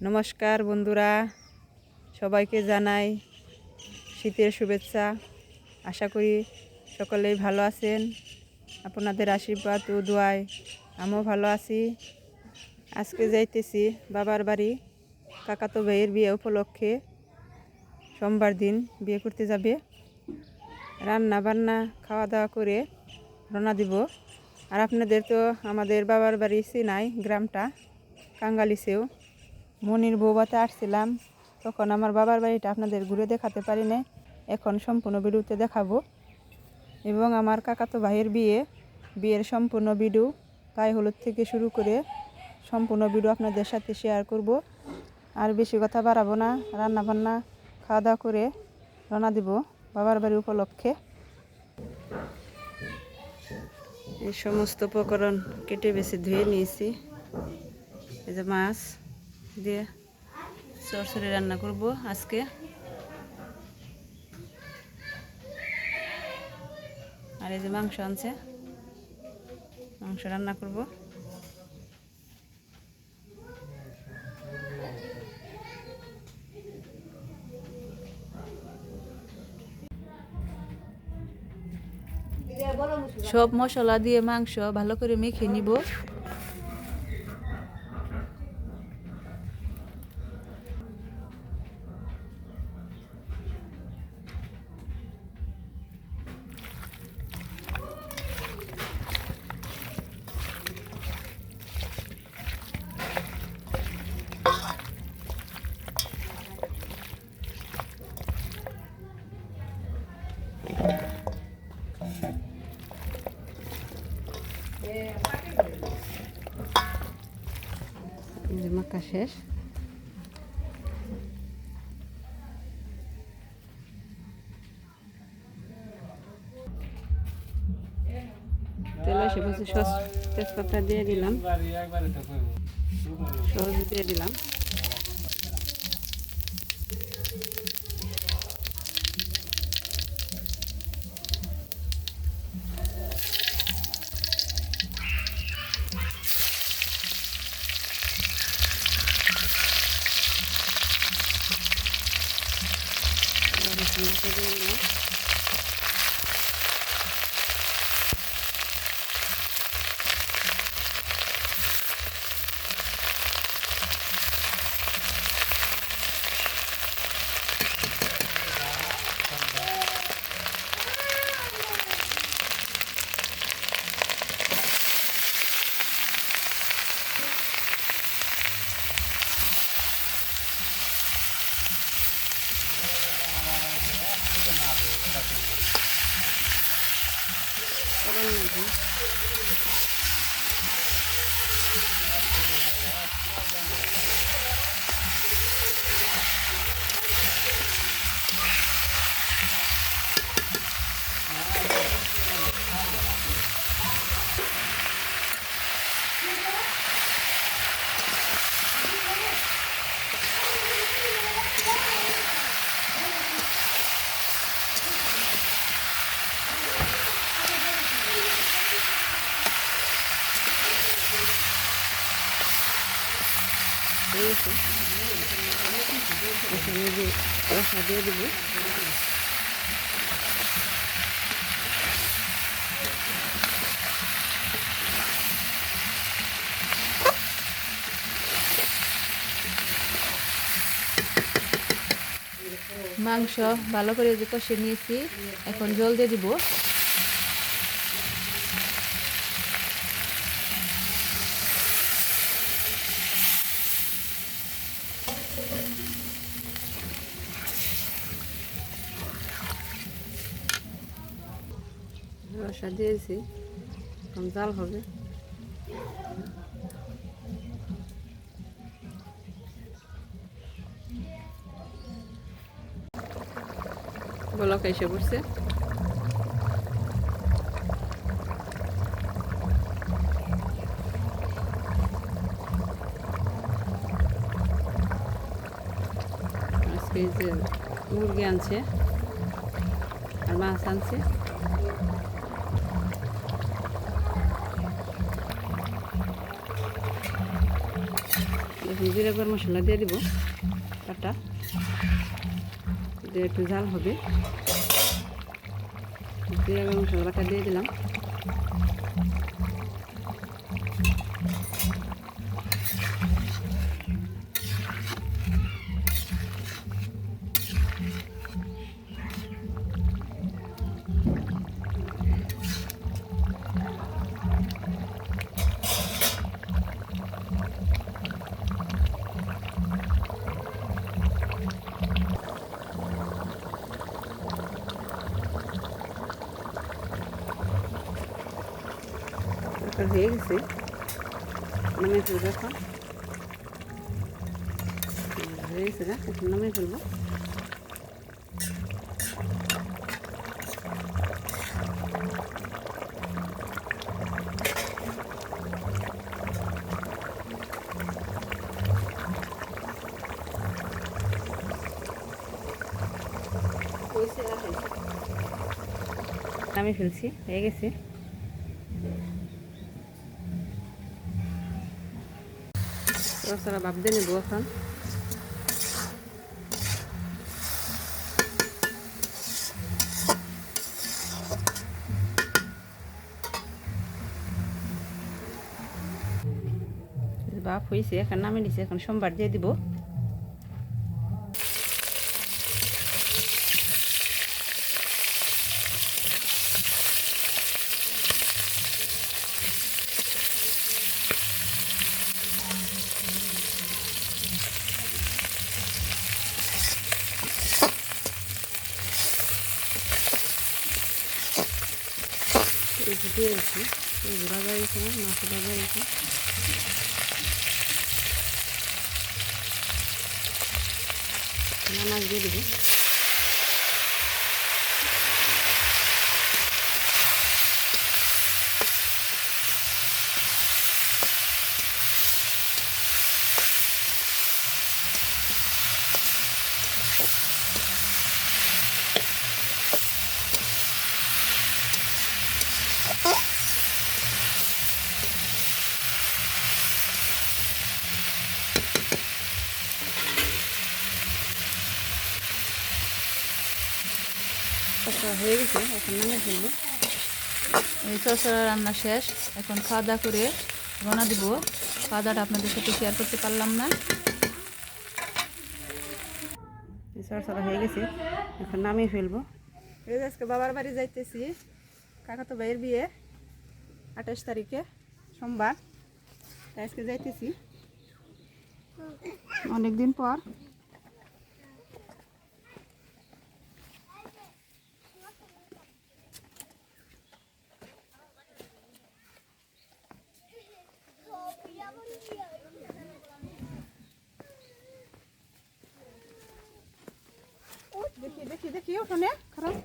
নমস্কার বন্ধুরা, সবাইকে জানাই শীতের শুভেচ্ছা। আশা করি সকলেই ভালো আছেন। আপনাদের আশীর্বাদ ও দোয়ায় আমিও ভালো আছি। আজকে যাইতেছি বাবার বাড়ি, কাকাতো ভাইয়ের বিয়ে উপলক্ষে। সোমবার দিন বিয়ে করতে যাবে। রান্না বান্না খাওয়া দাওয়া করে রওনা দিব। আর আপনাদের তো আমাদের বাবার বাড়ি চেনাই, গ্রামটা কাঙ্গালিসেও। মনির বৌবাতে আসছিলাম, তখন আমার বাবার বাড়িটা আপনাদের ঘুরে দেখাতে পারি না। এখন সম্পূর্ণ ভিডিওতে দেখাবো। এবং আমার কাকাতো ভাইয়ের বিয়ের সম্পূর্ণ ভিডিও, গায়ে হলুদ থেকে শুরু করে সম্পূর্ণ ভিডিও আপনাদের সাথে শেয়ার করব। আর বেশি কথা বাড়াবো না, রান্না বান্না খাওয়া দাওয়া করে রওনা দিব বাবার বাড়ি উপলক্ষে। এই সমস্ত উপকরণ কেটে বেছে ধুয়ে নিয়েছি। এই যে মাছ দিয়ে চরচড়ি রান্না করব আজকে। আর এই যে মাংস আনছে, মাংস রান্না করব। সব মশলা দিয়ে মাংস ভালো করে মেখে নিব। মাখা শেষ। তেল এসে বসে তেজপাতা দিয়ে দিলাম, সস দিয়ে দিলাম। রসা দিয়ে দেব। মাংস ভালো করে যে কষে নিয়েছি, এখন জল দিয়ে দিব। রসা দিয়েছি, এখন জাল হবে। বলক এসে পড়ছে। আজকে যে মুরগি আনছে আর মাছ আনছে। এখন জিরা গরম মশলা দিয়ে দিব কাটা, দিয়ে একটু ঝাল হবে। জিরা গরম মশলা বাটা দিয়ে দিলাম। হয়ে গেছে, নামিয়ে ফেলবো এখন। হয়ে গেছে না, এখন নামিয়ে ফেলবো। নামিয়ে ফেলছি, হয়ে গেছে। সারা ভাপ দিয়ে নেবো এখন। ভাপ হয়েছে, এখন নামিয়ে দিচ্ছে, এখন সোমবার দিয়ে দিব। দিয়ে দিচ্ছি ভাজা হয়েছে, মাছ ভাজা হয়েছে। মাছ দিয়ে দিব। হয়ে গেছে, এখন নামিয়ে ফেলবো। এই সরসরা রান্না শেষ, এখন খাওয়া দাওয়া করে রওনা দিব। খাওয়া দাওয়াটা আপনাদের সাথে শেয়ার করতে পারলাম না। সরসরা হয়ে গেছে, এখন নামিয়ে ফেলবো। এই যে আজকে বাবার বাড়ি যাইতেছি, কাকাতো ভাইয়ের বিয়ে 28 তারিখে সোমবার, তাই আজকে যাইতেছি অনেকদিন পর। দেখি দেখি দেখি ওখানে খারাপ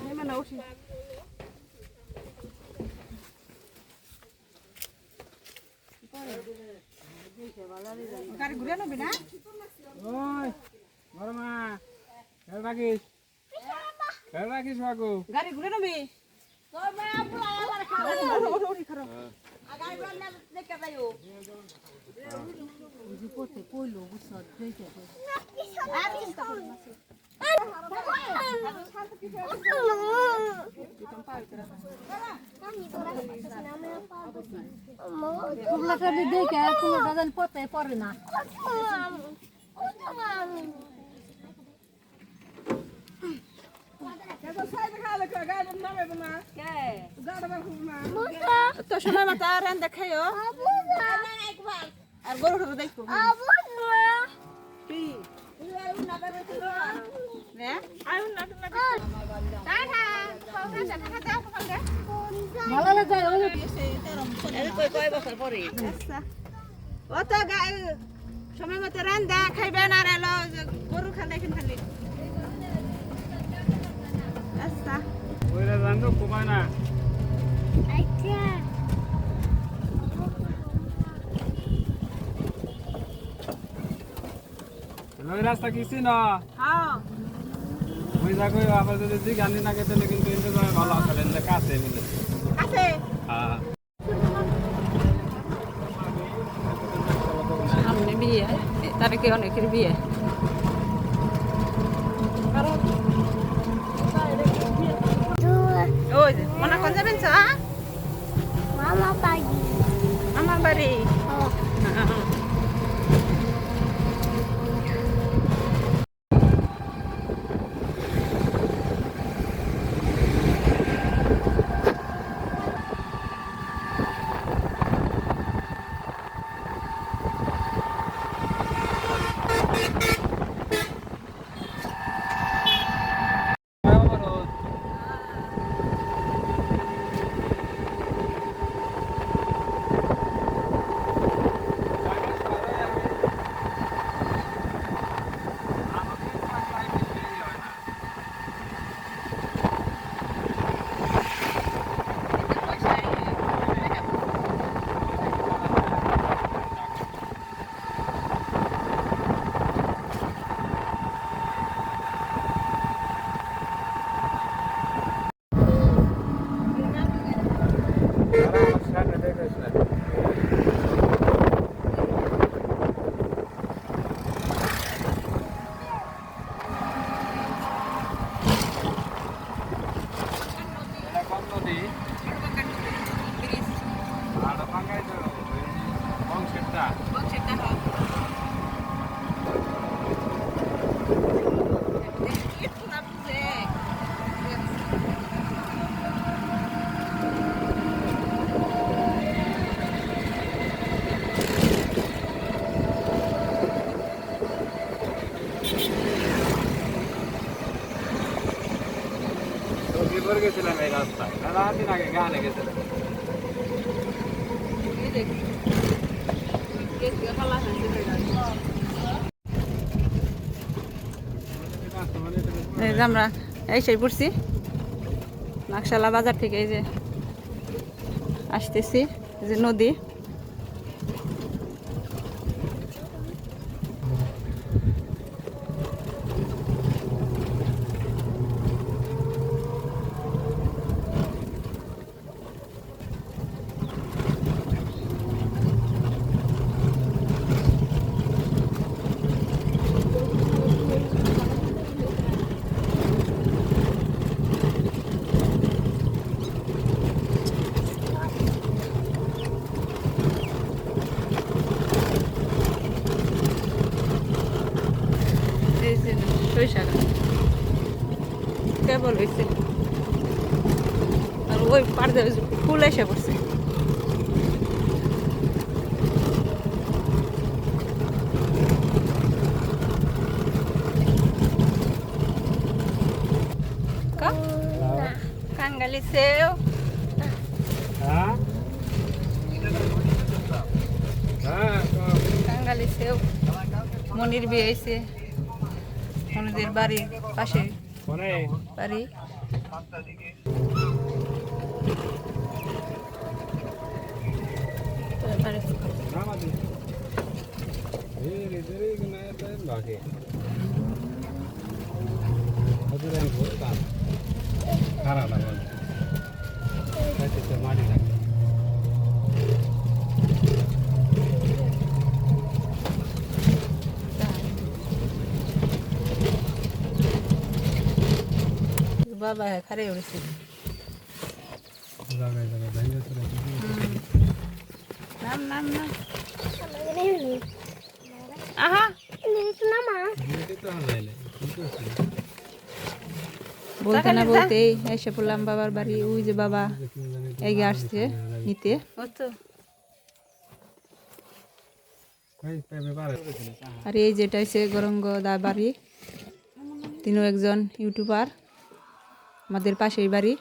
নেমে না, উঠি। গাড়ি ঘুরে নেবি না? গাড়ি ঘুরে নেবি? পথে পড়ে না। তো সময় মতো রান দেখাইও, আর গরু ঠরু দেখো। ভালো লাগে ও তো সময় মতো রান দা খাইবে না, গরু খালে খালি। আচ্ছা রাস্তা কিছু না, হ্যাঁ ওই দেখো আবার যদি গান্ধী না খেতে কিন্তু ভালো আসলে কাছে বলে আছে। হ্যাঁ বিয়ে, তারিখে অনেকের বিয়ে। ওই যে মনে কোন যাবেন চা আমার বাড়ি। গেছিলাম এই রাস্তায়, দিন আগে গানে গেছিলাম। এই যে আমরা এসে পড়ছি নাকশালা বাজার থেকে। এই যে আসতেছি, এই যে নদী। সরিষা গাছ কেবল হয়েছে, আর ওই পার ফুল এসে পড়ছে। কাঙ্গালি সেও কাঙ্গালি সেও। মনির বিয়ে হয়েছে, মনিদের বাড়ির পাশে বাড়ি। মাটি থাকে বাবা খারে উড়েছে। নাম নাম নাম আহা বলতে না বলতেই এসে পড়লাম বাবার বাড়ি। ওই যে বাবা এগিয়ে আসছে নিতে। আর এই যেটা হচ্ছে গরঙ্গ দা বাড়ি, তিনিও একজন ইউটিউবার, আমাদের পাশেই বাড়ি।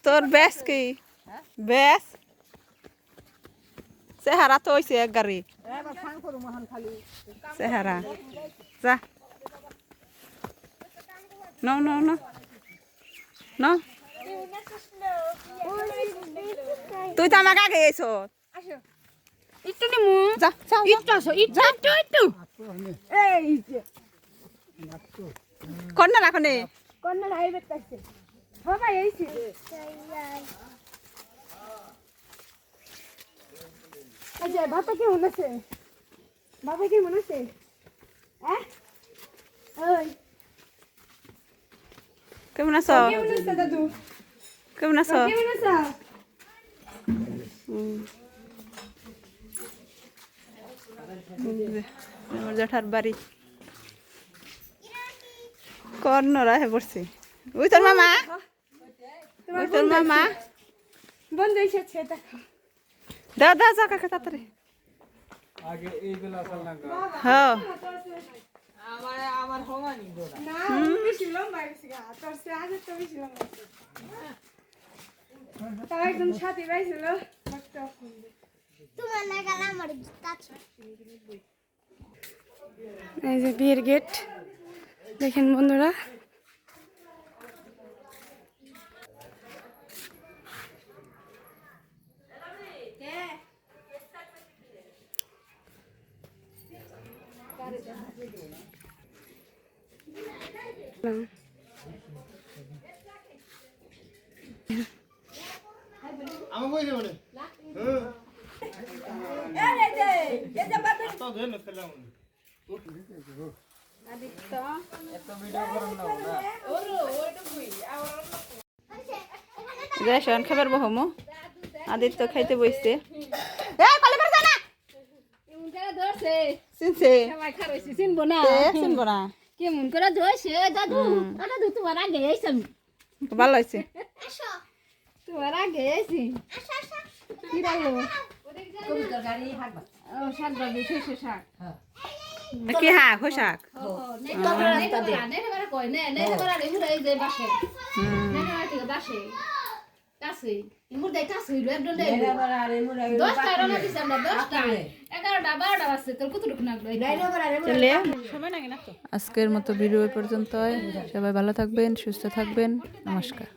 তোর ব্যাস কি ব্যাস চেহারা তো হইছে এক গাড়ি চেহারা যা No, no, no. No. তুই তো আমাকে আগে এসো একটু নিমু যা যাও একটু আসো একটু এই যে কোন না রাখো নে কন্যা লাইভে তাইছে সবাই এইছে আচ্ছা বাবা কেমন আছে বাবা কেমন আছে হ্যাঁ ওই কেমন আছো কেমন আছে দাদু কেমন আছো কেমন আছো আমার জেঠার বাড়ি কর্ণরা হে পড়ছি ওই তোর মামা ওই তোর মামা বন্ধ এসেছে দেখো দাও দাও যা কাকা তাড়াতাড়ি আগে এইগুলো আসল না হ্যাঁ না বেশি লম্বা গেছে গা তোর সে আজ তো বেশি লম্বা তাও একদম সাথে পাইছিল তোমার লাগাল আমার কাছে এই যে বিয়ের গেট দেখেন বন্ধুরা রেশন খাবার বহমো আদিত্য খাইতে বসছে ধরছে চিনছে সবাই খারাইছে চিনবো না চিনবো না কেমন করে ধরছে দাদু দাদু তোমার আগে এসে আমি ভালো হয়েছে আসো তোমার আগে এসে আসো আসো কি রাখলো ও শাক বাবু শেষে শাক কি হ্যাঁ হোশাক আজকের মতো ভিডিও পর্যন্ত সবাই ভালো থাকবেন সুস্থ থাকবেন নমস্কার।